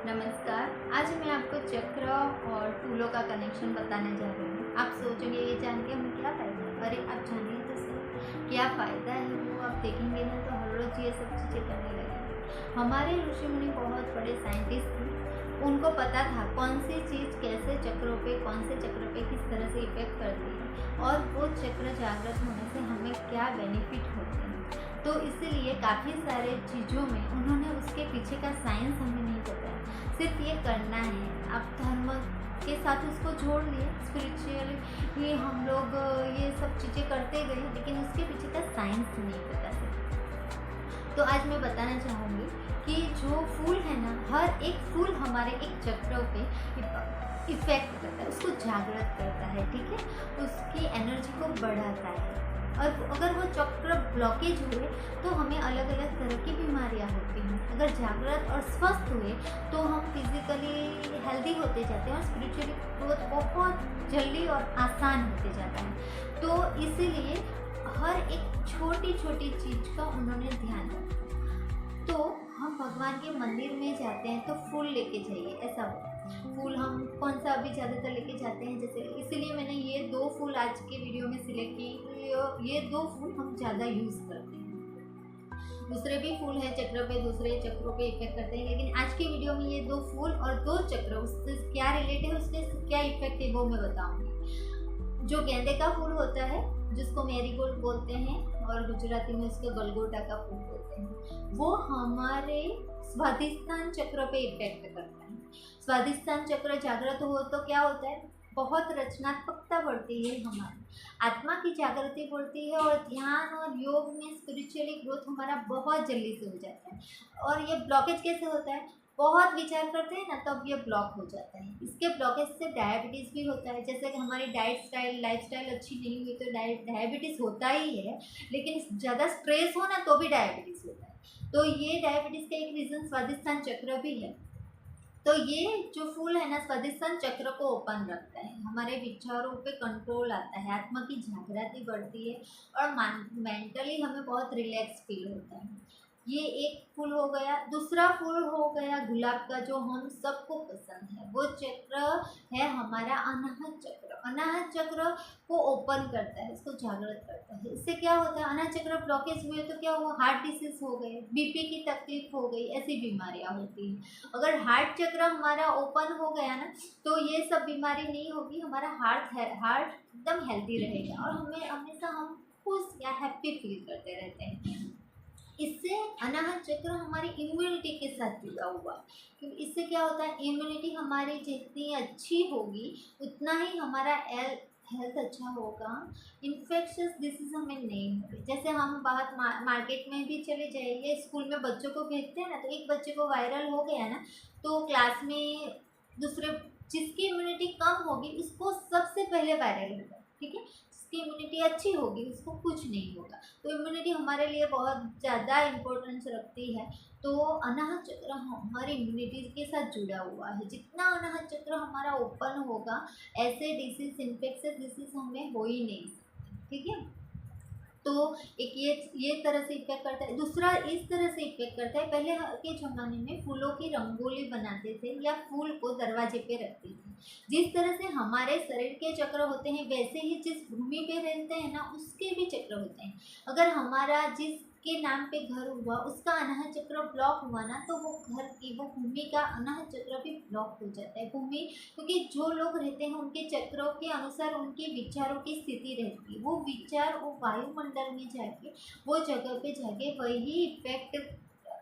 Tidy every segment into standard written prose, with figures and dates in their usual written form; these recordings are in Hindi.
नमस्कार। आज मैं आपको चक्र और फूलों का कनेक्शन बताने जा रही हूँ। आप सोचोगे ये जान के हमें क्या फ़ायदा है? अरे आप जानिए तो सही क्या फ़ायदा है, वो आप देखेंगे ना तो हर रोज़ ये सब चीज़ें करने लगेंगे। हमारे ऋषि मुनि बहुत बड़े साइंटिस्ट थे, उनको पता था कौन सी चीज़ कैसे चक्रों पे, कौन से चक्र पे किस तरह से इफ़ेक्ट करती है और वो चक्र जागृत होने से हमें क्या बेनिफिट होते हैं। तो इसीलिए काफ़ी सारे चीज़ों में उन्होंने उसके पीछे का साइंस हमें नहीं बताया, सिर्फ ये करना है। आप धर्म के साथ उसको जोड़ लिए, स्पिरिचुअली ये हम लोग ये सब चीज़ें करते गए, लेकिन उसके पीछे का साइंस नहीं पता सिर्फ। तो आज मैं बताना चाहूँगी कि जो फूल है ना, हर एक फूल हमारे एक चक्र पे इफेक्ट करता है, उसको जागृत करता है, ठीक है, उसकी एनर्जी को बढ़ाता है। और अगर वो चक्र ब्लॉकेज हुए तो हमें अलग अलग तरह की बीमारियां होती हैं। अगर जागृत और स्वस्थ हुए तो हम फिजिकली हेल्दी होते जाते हैं और स्पिरिचुअली ग्रोथ बहुत जल्दी और आसान होते जाता है। तो इसीलिए हर एक छोटी छोटी चीज़ का उन्होंने ध्यान रखा। तो हम भगवान के मंदिर में जाते हैं तो फूल लेके जाइए, ऐसा होता है। फूल हम कौन सा अभी ज़्यादातर लेके जाते हैं, जैसे इसीलिए मैंने ये दो फूल आज के वीडियो में सिलेक्ट किए। ये दो फूल हम ज़्यादा यूज़ करते हैं। दूसरे भी फूल हैं चक्र पे, दूसरे चक्रों पे इफेक्ट करते हैं, लेकिन आज की वीडियो में ये दो फूल और दो चक्र उससे क्या रिलेट है, उसके क्या इफेक्ट है वो मैं बताऊंगी। जो गेंदे का फूल होता है, जिसको मैरीगोल्ड बोलते हैं और गुजराती में उसको गलगोटा का फूल बोलते हैं, वो हमारे स्वादिष्ठान चक्र पे इफेक्ट करता है। स्वादिष्ठान चक्र जागृत हो तो क्या होता है, बहुत रचनात्मकता बढ़ती है, हमारी आत्मा की जागृति बढ़ती है और ध्यान और योग में स्पिरिचुअली ग्रोथ हमारा बहुत जल्दी से हो जाता है। और ये ब्लॉकेज कैसे होता है, बहुत विचार करते हैं ना तब ये ब्लॉक हो जाता है। इसके ब्लॉकेज से डायबिटीज़ भी होता है, जैसे कि हमारी लाइफ स्टाइल अच्छी नहीं हुई तो डायबिटीज़ होता ही है, लेकिन ज़्यादा स्ट्रेस हो ना तो भी डायबिटीज़ होता है। तो ये डायबिटीज़ का एक रीज़न स्वादिष्ठान चक्र भी है। तो ये जो फूल है ना, स्वादिष्ठान चक्र को ओपन रखता है, हमारे विचारों पे कंट्रोल आता है, आत्मा की जागृति बढ़ती है और मेंटली हमें बहुत रिलैक्स फील होता है। ये एक फूल हो गया। दूसरा फूल हो गया गुलाब का, जो हम सबको पसंद है। वो चक्र है हमारा अनाहत चक्र। अनाहत चक्र को ओपन करता है, इसको जागृत करता है। इससे क्या होता है, अनाहत चक्र ब्लॉकेज हुए तो क्या हुआ, हार्ट डिसीज हो गए, बीपी की तकलीफ हो गई, ऐसी बीमारियां होती हैं। अगर हार्ट चक्र हमारा ओपन हो गया ना तो ये सब बीमारी नहीं होगी, हमारा हार्ट एकदम हेल्दी रहेगा और हमें हमेशा हम खुश या हैप्पी फील करते रहते हैं। इससे अनाहत चक्र हमारी इम्यूनिटी के साथ जुड़ा हुआ है, क्योंकि इससे क्या होता है, इम्यूनिटी हमारी जितनी अच्छी होगी उतना ही हमारा हेल्थ अच्छा होगा, इन्फेक्शस डिसीज हमें नहीं होगी। जैसे हम बाहर मार्केट में भी चले जाइए, स्कूल में बच्चों को भेजते हैं ना, तो एक बच्चे को वायरल हो गया ना तो क्लास में दूसरे जिसकी इम्यूनिटी कम होगी उसको सबसे पहले वायरल होगा, ठीक है। जिसकी इम्यूनिटी अच्छी होगी उसको कुछ नहीं होगा। तो इम्यूनिटी हमारे लिए बहुत ज़्यादा इम्पोर्टेंस रखती है। तो अनाहत चक्र हमारी इम्यूनिटी के साथ जुड़ा हुआ है। जितना अनाहत चक्र हमारा ओपन होगा, ऐसे डिसीज, इन्फेक्शन डिसीज हमें हो ही नहीं सकते, ठीक है। तो एक ये तरह से इफेक्ट करता है। दूसरा इस तरह से इफेक्ट करता है, पहले के ज़माने में फूलों की रंगोली बनाते थे या फूल को दरवाजे पे रखते थे। जिस तरह से हमारे शरीर के चक्र होते हैं, वैसे ही जिस भूमि पे रहते हैं ना उसके भी चक्र होते हैं। अगर हमारा जिसके नाम पे घर हुआ उसका अनाहत चक्र ब्लॉक हुआ ना तो वो घर की, वो भूमि का अनाहत चक्र भी ब्लॉक हो जाता है। भूमि, क्योंकि जो लोग रहते हैं उनके चक्रों के अनुसार उनके विचारों की स्थिति रहती है। वो विचार वो वायुमंडल में जाके, वो जगह पे जाके वही इफेक्ट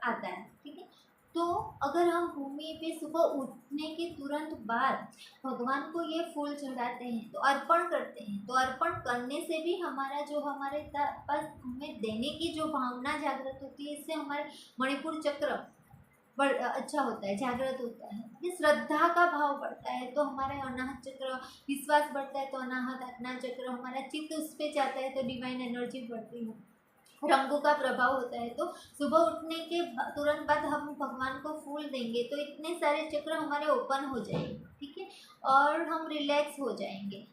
आता है, ठीक है। तो अगर हम भूमि पे सुबह उठने के तुरंत बाद भगवान को ये फूल चढ़ाते हैं, तो अर्पण करते हैं, तो अर्पण करने से भी हमारा जो हमारे पास हमें देने की जो भावना जागृत होती है, इससे हमारे मणिपुर चक्र अच्छा होता है, जागृत होता है। ये श्रद्धा का भाव बढ़ता है तो हमारे अनाहत चक्र, विश्वास बढ़ता है तो अनाहत चक्र, हमारा चित्त उस पर जाता है तो डिवाइन एनर्जी बढ़ती है। रंगों का प्रभाव होता है, तो सुबह उठने के तुरंत बाद हम भगवान को फूल देंगे तो इतने सारे चक्र हमारे ओपन हो जाएंगे, ठीक है, और हम रिलैक्स हो जाएंगे।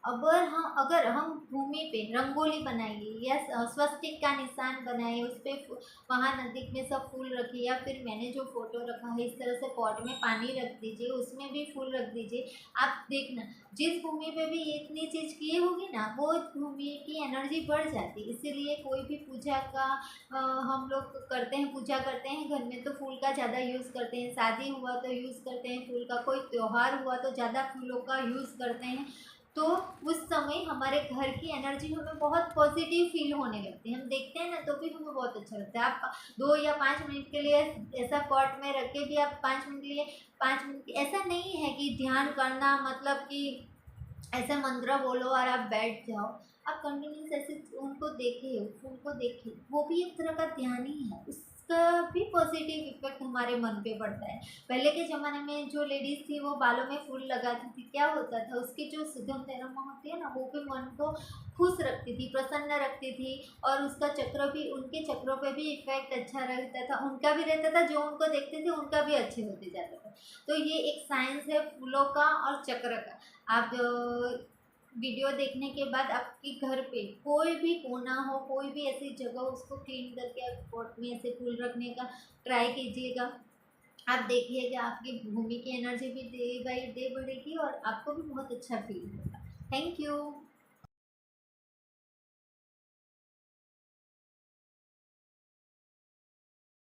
अगर हम भूमि पे रंगोली बनाइए या स्वस्तिक का निशान बनाए, उस पर वहाँ नज़दीक में सब फूल रखिए, या फिर मैंने जो फोटो रखा है इस तरह से पॉट में पानी रख दीजिए, उसमें भी फूल रख दीजिए। आप देखना जिस भूमि पे भी ये इतनी चीज़ की होगी ना, वो भूमि की एनर्जी बढ़ जाती है। इसीलिए कोई भी पूजा का हम लोग करते हैं, पूजा करते हैं घर में तो फूल का ज़्यादा यूज़ करते हैं, शादी हुआ तो यूज़ करते हैं फूल का, कोई त्यौहार हुआ तो ज़्यादा फूलों का यूज़ करते हैं। तो उस समय हमारे घर की एनर्जी हमें बहुत पॉजिटिव फील होने लगती है, हम देखते हैं ना तो भी हमें बहुत अच्छा लगता है। आप 2 या 5 मिनट के लिए ऐसा पॉट में रख के भी आप 5 मिनट के लिए, 5 मिनट ऐसा नहीं है कि ध्यान करना मतलब कि ऐसे मंत्र बोलो और आप बैठ जाओ। आप कंटिन्यूस ऐसे उनको देखिए, फूल को देखिए, वो भी एक तरह का ध्यान ही है, उसका भी पॉजिटिव इफेक्ट हमारे मन पे पड़ता है। पहले के ज़माने में जो लेडीज़ थी वो बालों में फूल लगाती थी, क्या होता था उसकी जो सुगंध अरोमा होती है ना, वो भी मन को खुश रखती थी, प्रसन्न रखती थी। और उसका चक्र भी, उनके चक्रों पे भी इफेक्ट अच्छा रहता था, उनका भी रहता था, जो उनको देखते थे उनका भी अच्छे होते जाता था। तो ये एक साइंस है फूलों का और चक्र का। आप वीडियो देखने के बाद आपके घर पे कोई भी कोना हो, कोई भी ऐसी जगह हो, उसको क्लीन करके आप पॉट में ऐसे फूल रखने का ट्राई कीजिएगा। आप देखिएगा आपकी भूमि की एनर्जी भी डे बाई डे बढ़ेगी और आपको भी बहुत अच्छा फील होगा। Thank you.